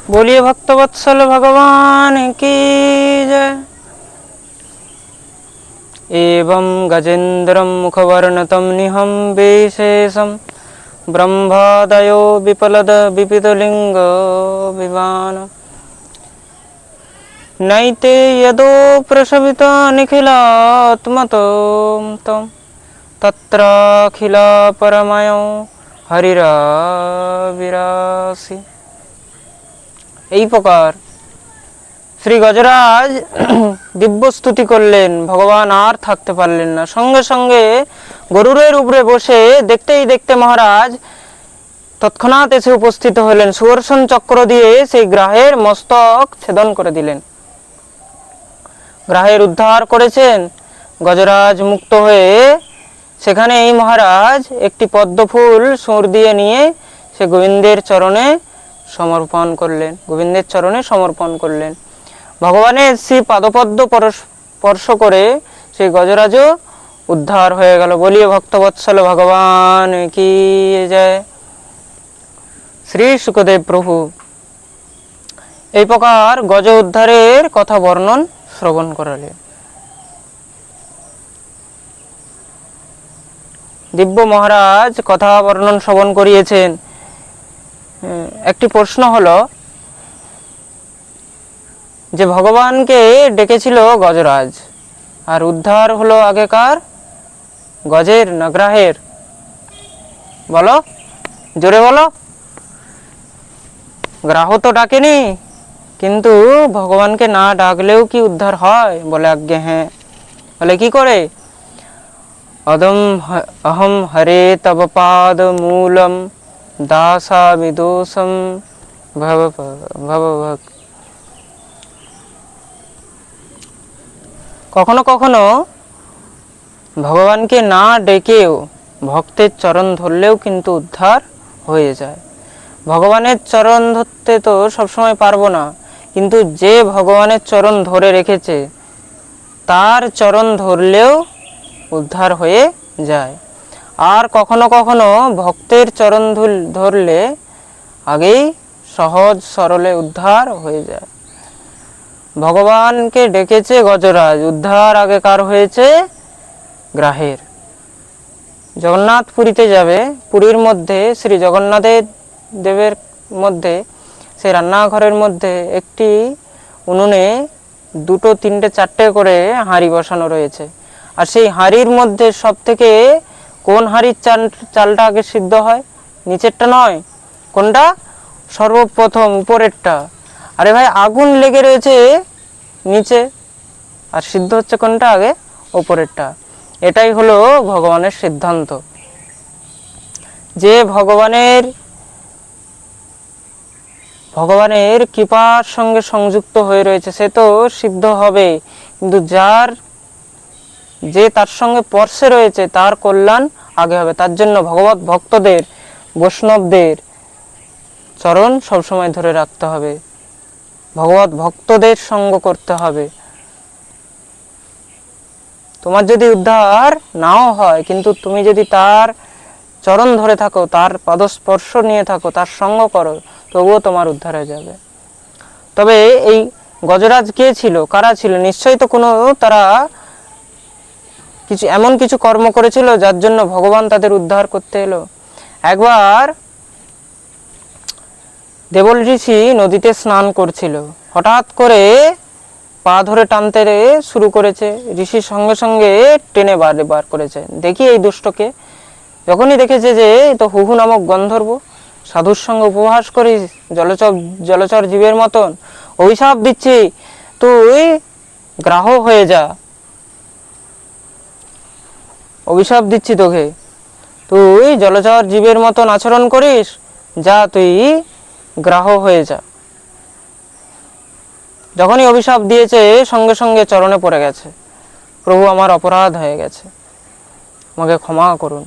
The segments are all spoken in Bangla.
बोलिए भक्तवत्सल भगवान की जय। एवं गजेन्द्रं मुखवर्णतं निहं विशेषं ब्रह्मादयो विपलद विपितलिंग विमान नैते यदो प्रसविता निखिलात्मतो तं तत्राखिला परमयो हरिराविरासि। এই প্রকার শ্রী গজরাজ দিব্যস্তুতি করলেন। ভগবান আর থাকতে পারলেন না, সঙ্গে সঙ্গে গরুরের উপরে বসে দেখতেই দেখতে মহারাজ তৎক্ষণাৎ এসে উপস্থিত হলেন। সুদর্শন চক্র দিয়ে সেই গ্রাহের মস্তক ছেদন করে দিলেন। গ্রাহের উদ্ধার করেছেন। গজরাজ মুক্ত হয়ে সেখানে এই মহারাজ একটি পদ্মফুল সুর দিয়ে নিয়ে সে গোবিন্দের চরণে সমর্পণ করলেন। গোবিন্দের চরণে সমর্পণ করলেন। ভগবানের শ্রী পাদপদ্ম স্পর্শ করে সেই গজরাজও উদ্ধার হয়ে গেল। বলিয়ে ভক্তবৎসল ভগবান কি জয়। শ্রী শুকদেব প্রভু এই প্রকার গজ উদ্ধারের কথা বর্ণন শ্রবণ করালেন। দিব্য মহারাজ কথা বর্ণন শ্রবণ করিয়েছেন। একটি প্রশ্ন হলো যে ভগবানকে ডেকেছিল গজরাজ, আর উদ্ধার হলো আগেকার গজের না গ্রাহের? বলো, জোরে বলো। গ্রাহ তো ডাকেনি, কিন্তু ভগবানকে না ডাকলেও কি উদ্ধার হয়? বলে আজ্ঞে হ্যাঁ। বলে কি করে? অহম হরে তব পাদ মূলম দাসামি দোষম ভব। কখনো কখনো ভগবানকে না ডেকেও ভক্তের চরণ ধরলেও কিন্তু উদ্ধার হয়ে যায়। ভগবানের চরণ ধরতে তো সবসময় পারবো না, কিন্তু যে ভগবানের চরণ ধরে রেখেছে তার চরণ ধরলেও উদ্ধার হয়ে যায়। আর কখনো কখনো ভক্তের চরণ ধরলে আগেই সহজ সরলে উদ্ধার হয়ে যায়। ভগবানকে ডেকেছে গজরাজ, উদ্ধার আগে কার হয়েছে? গ্রাহের। জগন্নাথ পুরীতে যাবে, পুরীর মধ্যে শ্রী জগন্নাথের দেবের মধ্যে সেই রান্নাঘরের মধ্যে একটি উনুনে 2, 3, 4 করে হাঁড়ি বসানো রয়েছে। আর সেই হাঁড়ির মধ্যে সব থেকে কোন হাঁড়ির চালটা আগে সিদ্ধ হয়? নিচেরটা নয়। কোনটা? সর্বপ্রথম উপরেরটা। আরে ভাই, আগুন লেগে রয়েছে নিচে, আর সিদ্ধ হচ্ছে কোনটা আগে? উপরেরটা। এটাই হলো ভগবানের সিদ্ধান্ত। যে ভগবানের কৃপার সঙ্গে সংযুক্ত হয়ে রয়েছে সে তো সিদ্ধ হবে, কিন্তু যে তার সঙ্গে স্পর্শে রয়েছে তার কল্যাণ আগে হবে। তার জন্য ভগবত ভক্তদের, বৈষ্ণবদের চরণ সবসময় ধরে রাখতে হবে, ভগবত ভক্তদের সঙ্গ করতে হবে। তোমার যদি উদ্ধার নাও হয়, কিন্তু তুমি যদি তার চরণ ধরে থাকো, তার পাদস্পর্শ নিয়ে থাকো, তার সঙ্গ করো, তবুও তোমার উদ্ধার হয়ে যাবে। তবে এই গজরাজ কে ছিল, কারা ছিল? নিশ্চয়ই তো কোনো তারা এমন কিছু কর্ম করেছিল যার জন্য ভগবান তাদের উদ্ধার করতে এলো। একবার দেবল ঋষি নদীতে স্নান করছিল। হঠাৎ করে পা ধরে টানতে শুরু করেছে। ঋষি সঙ্গে সঙ্গে টেনে বার করেছে। দেখি এই দুষ্টকে। যখনই দেখেছে যে তো হুহু নামক গন্ধর্ব, সাধুর সঙ্গে উপহাস করিস, জলচর জীবের মতন, অভিশাপ দিচ্ছি, তুই গ্রাহ হয়ে যা। অভিশাপ দিচ্ছি তোকে, তুই জলচর জীবের মতন আচরণ করিস, যা তুই গ্রাহ হয়ে যা। যখনই অভিশাপ দিয়েছে সঙ্গে সঙ্গে চরণে পড়ে গেছে। প্রভু, আমার অপরাধ হয়ে গেছে, আমাকে ক্ষমা করুন।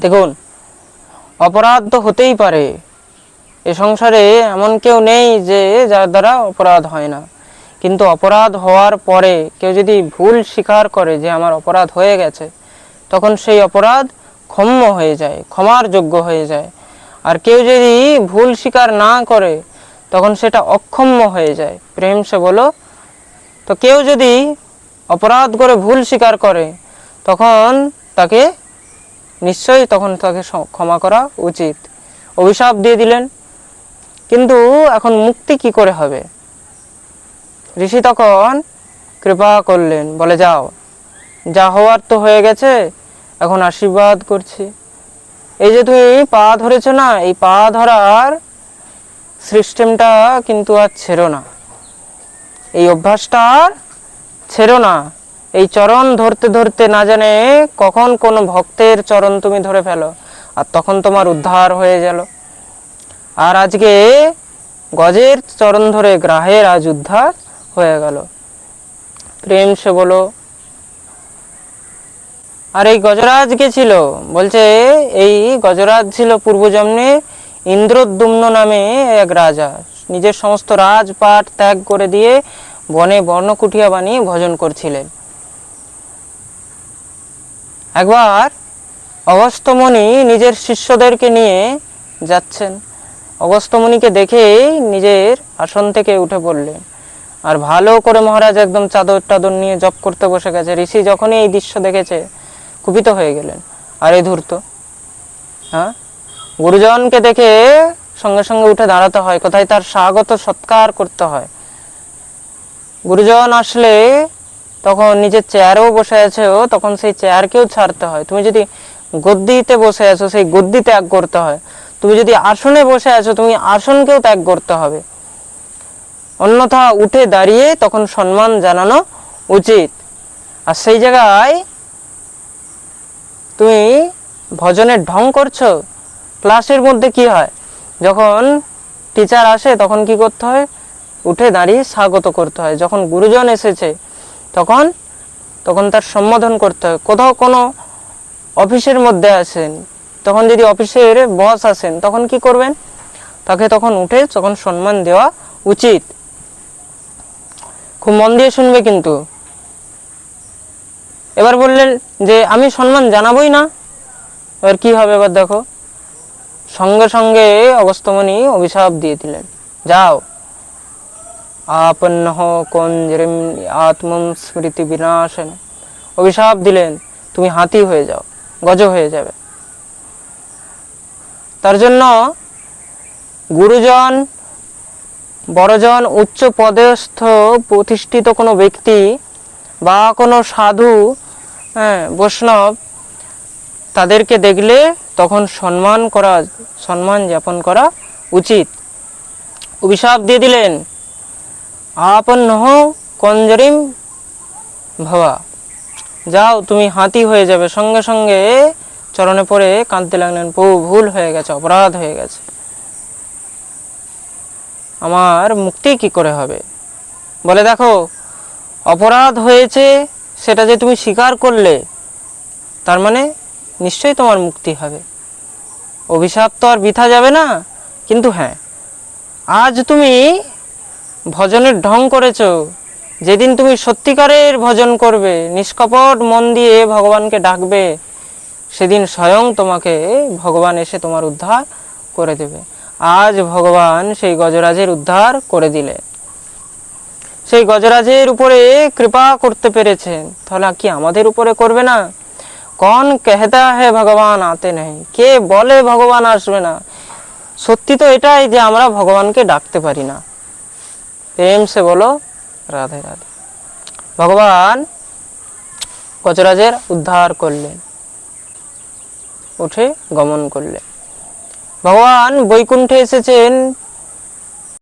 দেখুন, অপরাধ তো হতেই পারে। এ সংসারে এমন কেউ নেই যে যার দ্বারা অপরাধ হয় না। কিন্তু অপরাধ হওয়ার পরে কেউ যদি ভুল স্বীকার করে যে আমার অপরাধ হয়ে গেছে, তখন সেই অপরাধ ক্ষম্য হয়ে যায়, ক্ষমার যোগ্য হয়ে যায়। আর কেউ যদি ভুল স্বীকার না করে তখন সেটা অক্ষম্য হয়ে যায়। প্রেম সে বলো। তো কেউ যদি অপরাধ করে ভুল স্বীকার করে তখন তাকে নিশ্চয়ই তখন তাকে ক্ষমা করা উচিত। অভিশাপ দিয়ে দিলেন, কিন্তু এখন মুক্তি কি করে হবে? ঋষি তখন কৃপা করলেন, বলে যাও, যা হওয়ার তো হয়ে গেছে, এখন আশীর্বাদ করছি। এই যে তুমি পা ধরেছ না, এই পা ধরার সিস্টেমটা কিন্তু আর ছেড়ো না, এই অভ্যাসটা আর ছেড়ো না। এই চরণ ধরতে ধরতে না জানে কখন কোনো ভক্তের চরণ তুমি ধরে ফেলো, আর তখন তোমার উদ্ধার হয়ে গেল। আর আজকে গজের চরণ ধরে গ্রাহের আজ উদ্ধার হয়ে গেল। প্রেম সে বলো। আর এই গজরাজ কে ছিল? বলছে এই গজরাজ ছিল পূর্বজন্মে ইন্দ্রদ্যুম্ন নামে এক রাজা। নিজের সমস্ত রাজপাট ত্যাগ করে দিয়ে বনে বর্ণকুটিয়া বানিয়ে ভজন করছিলেন। একবার অগস্ত্যমুনি নিজের শিষ্যদেরকে নিয়ে যাচ্ছেন। অগস্ত্যমুনিকে দেখেই নিজের আসন থেকে উঠে পড়লেন, আর ভালো করে মহারাজ একদম চাদর টাদর নিয়ে জপ করতে বসে গেছে। ঋষি যখনই এই দৃশ্য দেখেছে কুপিত হয়ে গেলেন, আর এই ধূর্ত। হ্যাঁ, গুরুজনকে দেখে সঙ্গে সঙ্গে উঠে দাঁড়াতে হয়, কোথায় তার স্বাগত সৎকার করতে হয়। গুরুজন আসলে তখন নিজের চেয়ারেও বসে আছেও, তখন সেই চেয়ারকেও ছাড়তে হয়। তুমি যদি গদ্দিতে বসে আছো, সেই গদ্দি ত্যাগ করতে হয়। তুমি যদি আসনে বসে আছো, তুমি আসনকেও ত্যাগ করতে হবে, অন্যথা উঠে দাঁড়িয়ে তখন সম্মান জানানো উচিত। আর সেই জায়গায় তুমি ভজনের ঢং করছো। ক্লাসের মধ্যে কি হয়, যখন টিচার আসে তখন কি করতে হয়? উঠে দাঁড়িয়ে স্বাগত করতে হয়। যখন গুরুজন এসেছে তখন তখন তার সম্বোধন করতে হয়। কোথাও কোনো অফিসের মধ্যে আসেন, তখন যদি অফিসের বস আসেন তখন কি করবেন? তাকে তখন উঠে তখন সম্মান দেওয়া উচিত। খুব মন দিয়ে শুনবে কিন্তু। এবার বললেন যে আমি সম্মান জানাবই না, এবার কি হবে? এবার দেখো, সঙ্গে সঙ্গে অগস্ত্যমুনি অভিশাপ দিয়ে দিলেন, যাও, আপন্নঃ কঞ্জরিম আত্মন স্মৃতি বিনাশন। অভিশাপ দিলেন, তুমি হাতি হয়ে যাও, গজ হয়ে যাবে। তার জন্য গুরুজন, বড়জন, উচ্চ পদস্থ প্রতিষ্ঠিত কোনো ব্যক্তি বা কোনো সাধু, বৈষ্ণব, তাদেরকে দেখলে তখন সম্মান যাপন করা উচিত। অভিশাপ দিয়ে দিলেন, আপন্নঃ কঞ্জরিম ভবা, যাও, তুমি হাতি হয়ে যাবে। সঙ্গে সঙ্গে চরণে পড়ে কাঁদতে লাগলেন, প্রভু ভুল হয়ে গেছে, অপরাধ হয়ে গেছে, আমার মুক্তি কি করে হবে? বলে দেখো, অপরাধ হয়েছে সেটা যে তুমি স্বীকার করলে, তার মানে নিশ্চয়ই তোমার মুক্তি হবে। অভিশাপ তো আর বৃথা যাবে না। কিন্তু হ্যাঁ, আজ তুমি ভজনের ঢং করেছো, যেদিন তুমি সত্যিকারের ভজন করবে, নিষ্কপট মন দিয়ে ভগবানকে ডাকবে, সেদিন স্বয়ং তোমাকে ভগবান এসে তোমার উদ্ধার করে দেবে। আজ ভগবান সেই গজরাজের উদ্ধার করে দিলে, সেই গজরাজের উপরে কৃপা করতে পেরেছেন, তাহলে কি আমাদের উপরে করবে না? কন কেহতা হে ভগবান আতে নেই, কে বলে ভগবান আসবে না? সত্যি তো এটাই যে আমরা ভগবানকে ডাকতে পারি না। প্রেম সে বলো রাধে রাধে। ভগবান গজরাজের উদ্ধার করলেন, উঠে গমন করলেন। ভগবান বৈকুণ্ঠে এসেছেন